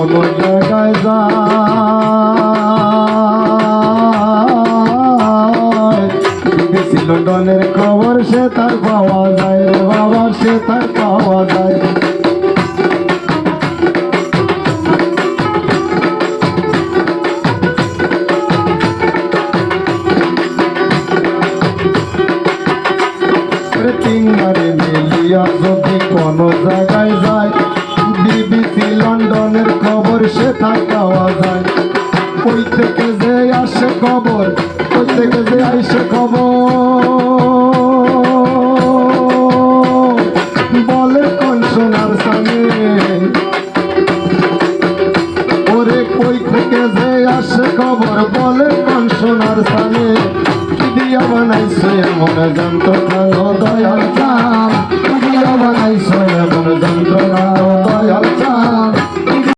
কোনো জায়গায় যায় বিবিসি লন্ডনের খবর সে তার পাওয়া যায় রে বাবা সে তার পাওয়া যায় তিনবারে মিলিয়া যদি কোনো জায়গায় যায় বিবিসি লন্ডনের খবর সে তার পাওয়া যায় ওই থেকে যে আসে খবর ওই থেকে যে আসে খবর বলে কোন সোনার সামনে ওরে কই থেকে যে আসে খবর বলে কোন সোনার সামনে দিয়া বানাইছে মনে জানতো